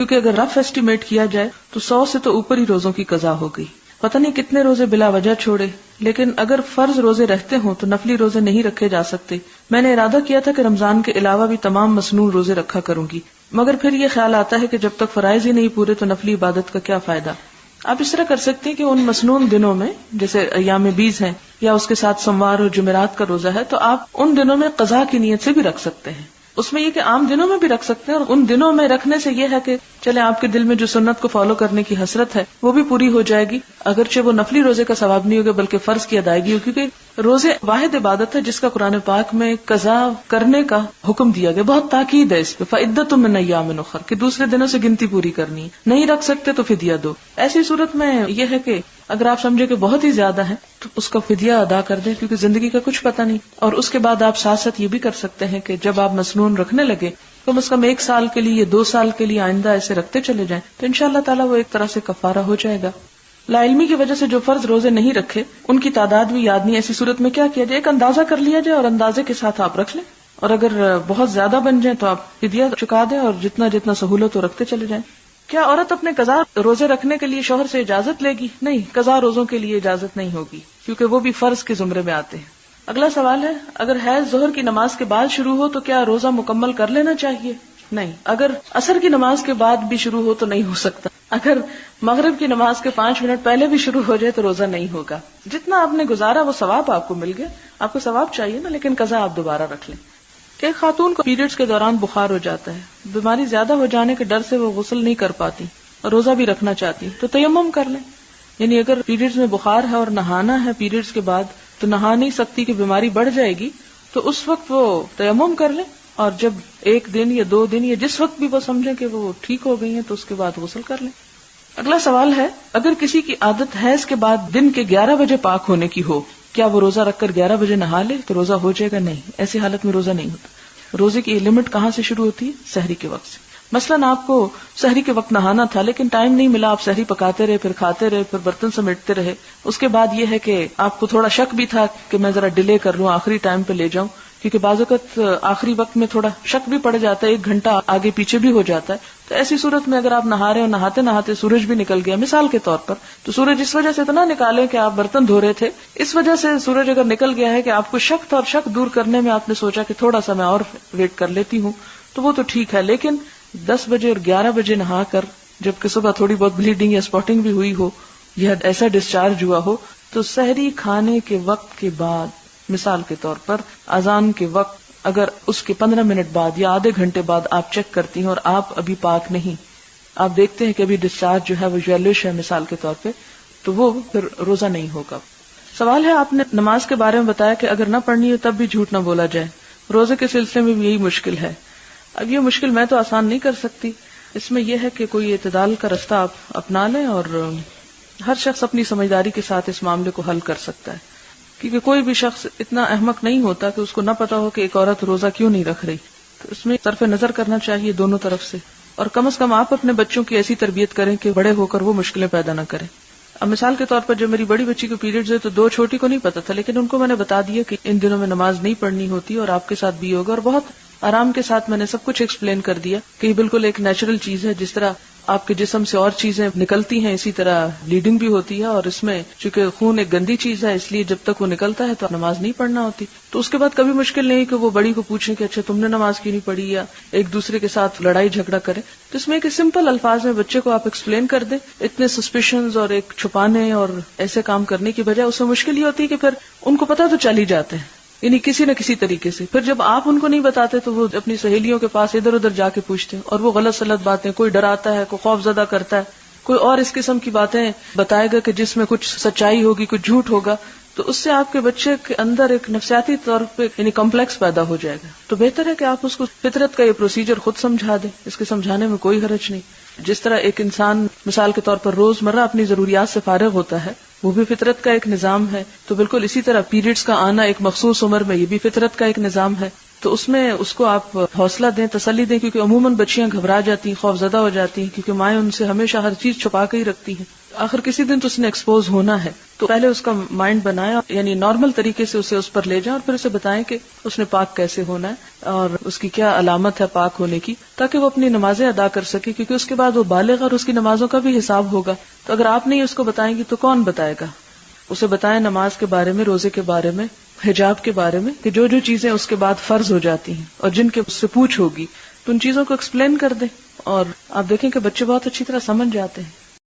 کیونکہ اگر رف ایسٹیمیٹ کیا جائے تو 100 سے تو اوپر ہی روزوں کی قضا ہو گئی. پتہ نہیں کتنے روزے بلا وجہ چھوڑے. لیکن اگر فرض روزے رہتے ہوں تو نفلی روزے نہیں رکھے جا سکتے. میں نے ارادہ کیا تھا کہ رمضان کے علاوہ بھی تمام مسنون روزے رکھا کروں گی، مگر پھر یہ خیال آتا ہے کہ جب تک فرائض ہی نہیں پورے تو نفلی عبادت کا کیا فائدہ. آپ اس طرح کر سکتے ہیں کہ ان مسنون دنوں میں جیسے ایام بیز ہیں یا اس کے ساتھ سوموار اور جمعرات کا روزہ ہے تو آپ ان دنوں میں قضا کی نیت سے بھی رکھ سکتے ہیں. اس میں یہ کہ عام دنوں میں بھی رکھ سکتے ہیں، اور ان دنوں میں رکھنے سے یہ ہے کہ چلے آپ کے دل میں جو سنت کو فالو کرنے کی حسرت ہے وہ بھی پوری ہو جائے گی، اگرچہ وہ نفلی روزے کا ثواب نہیں ہوگا بلکہ فرض کی ادائیگی ہوگی، کیونکہ روزے واحد عبادت ہے جس کا قرآن پاک میں قضا کرنے کا حکم دیا گیا. بہت تاکید ہے اس پہ، فعدۃ من ایام اخر، کہ دوسرے دنوں سے گنتی پوری کرنی ہے. نہیں رکھ سکتے تو فدیہ دو. ایسی صورت میں یہ ہے کہ اگر آپ سمجھے کہ بہت ہی زیادہ ہے تو اس کا فدیہ ادا کر دیں، کیونکہ زندگی کا کچھ پتہ نہیں. اور اس کے بعد آپ ساتھ ساتھ یہ بھی کر سکتے ہیں کہ جب آپ مسنون رکھنے لگے کم از کم 1 سال کے لیے 2 سال کے لیے آئندہ ایسے رکھتے چلے جائیں تو انشاءاللہ تعالیٰ وہ ایک طرح سے کفارہ ہو جائے گا. لا علمی کی وجہ سے جو فرض روزے نہیں رکھے ان کی تعداد بھی یاد نہیں. ایسی صورت میں کیا کیا جائے؟ ایک اندازہ کر لیا جائے اور اندازے کے ساتھ آپ رکھ لیں، اور اگر بہت زیادہ بن جائیں تو آپ فدیہ چکا دیں اور جتنا جتنا سہولت ہو رکھتے چلے جائیں. کیا عورت اپنے قضا روزے رکھنے کے لیے شوہر سے اجازت لے گی؟ نہیں، قضا روزوں کے لیے اجازت نہیں ہوگی کیونکہ وہ بھی فرض کے زمرے میں آتے ہیں. اگلا سوال ہے، اگر حیض ظہر کی نماز کے بعد شروع ہو تو کیا روزہ مکمل کر لینا چاہیے؟ نہیں. اگر عصر کی نماز کے بعد بھی شروع ہو تو نہیں ہو سکتا. اگر مغرب کی نماز کے 5 منٹ پہلے بھی شروع ہو جائے تو روزہ نہیں ہوگا. جتنا آپ نے گزارا وہ ثواب آپ کو مل گیا، آپ کو ثواب چاہیے نا، لیکن قضا آپ دوبارہ رکھ لیں. ایک خاتون کو پیریڈز کے دوران بخار ہو جاتا ہے، بیماری زیادہ ہو جانے کے ڈر سے وہ غسل نہیں کر پاتی اور روزہ بھی رکھنا چاہتی تو تیمم کر لیں. یعنی اگر پیریڈز میں بخار ہے اور نہانا ہے پیریڈز کے بعد تو نہا نہیں سکتی کہ بیماری بڑھ جائے گی، تو اس وقت وہ تیمم کر لیں، اور جب 1 دن یا 2 دن یا جس وقت بھی وہ سمجھیں کہ وہ ٹھیک ہو گئی ہیں تو اس کے بعد غسل کر لیں. اگلا سوال ہے، اگر کسی کی عادت حیض کے بعد دن کے 11 بجے پاک ہونے کی ہو، کیا وہ روزہ رکھ کر 11 بجے نہا لے تو روزہ ہو جائے گا؟ نہیں، ایسی حالت میں روزہ نہیں ہوتا. روزے کی لمٹ کہاں سے شروع ہوتی ہے؟ سحری کے وقت سے. مثلاً آپ کو سحری کے وقت نہانا تھا لیکن ٹائم نہیں ملا، آپ سحری پکاتے رہے، پھر کھاتے رہے، پھر برتن سمیٹتے رہے. اس کے بعد یہ ہے کہ آپ کو تھوڑا شک بھی تھا کہ میں ذرا ڈیلے کر لوں، آخری ٹائم پہ لے جاؤں، کیونکہ بعض اوقات آخری وقت میں تھوڑا شک بھی پڑ جاتا ہے، 1 گھنٹہ آگے پیچھے بھی ہو جاتا ہے. تو ایسی صورت میں اگر آپ نہا رہے اور نہاتے نہاتے سورج بھی نکل گیا مثال کے طور پر، تو سورج اس وجہ سے اتنا نکالے کہ آپ برتن دھو رہے تھے، اس وجہ سے سورج اگر نکل گیا ہے کہ آپ کو شک تھا اور شک دور کرنے میں آپ نے سوچا کہ تھوڑا سا میں اور ویٹ کر لیتی ہوں، تو وہ تو ٹھیک ہے. لیکن 10 بجے اور 11 بجے نہا کر جبکہ صبح تھوڑی بہت بلیڈنگ یا اسپاٹنگ بھی ہوئی ہو یا ایسا ڈسچارج ہوا ہو تو سحری کھانے کے وقت کے بعد، مثال کے طور پر اذان کے وقت، اگر اس کے 15 منٹ بعد یا آدھے گھنٹے بعد آپ چیک کرتی ہیں اور آپ ابھی پاک نہیں، آپ دیکھتے ہیں کہ ابھی ڈسچارج جو ہے وہ یلوش ہے مثال کے طور پہ، تو وہ پھر روزہ نہیں ہوگا. سوال ہے، آپ نے نماز کے بارے میں بتایا کہ اگر نہ پڑھنی ہو تب بھی جھوٹ نہ بولا جائے، روزے کے سلسلے میں بھی یہی مشکل ہے. اب یہ مشکل میں تو آسان نہیں کر سکتی، اس میں یہ ہے کہ کوئی اعتدال کا رستہ آپ اپنا لیں، اور ہر شخص اپنی سمجھداری کے ساتھ اس معاملے کو حل کر سکتا ہے، کیونکہ کوئی بھی شخص اتنا احمق نہیں ہوتا کہ اس کو نہ پتا ہو کہ ایک عورت روزہ کیوں نہیں رکھ رہی. تو اس میں طرف نظر کرنا چاہیے دونوں طرف سے، اور کم از کم آپ اپنے بچوں کی ایسی تربیت کریں کہ بڑے ہو کر وہ مشکلیں پیدا نہ کریں. اب مثال کے طور پر جب میری بڑی بچی کو پیریڈز ہے تو 2 چھوٹی کو نہیں پتا تھا، لیکن ان کو میں نے بتا دیا کہ ان دنوں میں نماز نہیں پڑھنی ہوتی اور آپ کے ساتھ بھی ہوگا، اور بہت آرام کے ساتھ میں نے سب کچھ ایکسپلین کر دیا کہ یہ بالکل ایک نیچرل چیز ہے، جس طرح آپ کے جسم سے اور چیزیں نکلتی ہیں اسی طرح بلیڈنگ بھی ہوتی ہے، اور اس میں چونکہ خون ایک گندی چیز ہے اس لیے جب تک وہ نکلتا ہے تو نماز نہیں پڑھنا ہوتی. تو اس کے بعد کبھی مشکل نہیں کہ وہ بڑی کو پوچھیں کہ اچھا تم نے نماز کیوں نہیں پڑھی، یا ایک دوسرے کے ساتھ لڑائی جھگڑا کریں. تو اس میں ایک سمپل الفاظ میں بچے کو آپ ایکسپلین کر دیں، اتنے سسپیشنز اور ایک چھپانے اور ایسے کام کرنے کی بجائے. اس میں مشکل یہ ہوتی ہے کہ پھر ان کو پتہ تو چل ہی جاتے ہیں، یعنی کسی نہ کسی طریقے سے. پھر جب آپ ان کو نہیں بتاتے تو وہ اپنی سہیلیوں کے پاس ادھر ادھر جا کے پوچھتے ہیں، اور وہ غلط سلط باتیں، کوئی ڈراتا ہے، کوئی خوف زدہ کرتا ہے، کوئی اور اس قسم کی باتیں بتائے گا کہ جس میں کچھ سچائی ہوگی، کچھ جھوٹ ہوگا. تو اس سے آپ کے بچے کے اندر ایک نفسیاتی طور پہ یعنی کمپلیکس پیدا ہو جائے گا. تو بہتر ہے کہ آپ اس کو فطرت کا یہ پروسیجر خود سمجھا دیں، اس کے سمجھانے میں کوئی حرج نہیں. جس طرح ایک انسان مثال کے طور پر روزمرہ اپنی ضروریات سے فارغ ہوتا ہے، وہ بھی فطرت کا ایک نظام ہے، تو بالکل اسی طرح پیریڈز کا آنا ایک مخصوص عمر میں، یہ بھی فطرت کا ایک نظام ہے. تو اس میں اس کو آپ حوصلہ دیں، تسلی دیں، کیونکہ عموماً بچیاں گھبرا جاتی ہیں، خوف زدہ ہو جاتی ہیں، کیونکہ مائیں ان سے ہمیشہ ہر چیز چھپا کے ہی رکھتی ہیں. آخر کسی دن تو اس نے ایکسپوز ہونا ہے، تو پہلے اس کا مائنڈ بنائیں، یعنی نارمل طریقے سے اسے اس پر لے جائیں اور پھر اسے بتائیں کہ اس نے پاک کیسے ہونا ہے اور اس کی کیا علامت ہے پاک ہونے کی، تاکہ وہ اپنی نمازیں ادا کر سکے، کیونکہ اس کے بعد وہ بالغ اور اس کی نمازوں کا بھی حساب ہوگا۔ تو اگر آپ نہیں اس کو بتائیں گی تو کون بتائے گا؟ اسے بتائیں نماز کے بارے میں، روزے کے بارے میں، حجاب کے بارے میں، کہ جو جو چیزیں اس کے بعد فرض ہو جاتی ہیں اور جن کے اس سے پوچھ ہوگی تو ان چیزوں کو ایکسپلین کر دیں، اور آپ دیکھیں کہ بچے بہت اچھی طرح سمجھ جاتے ہیں۔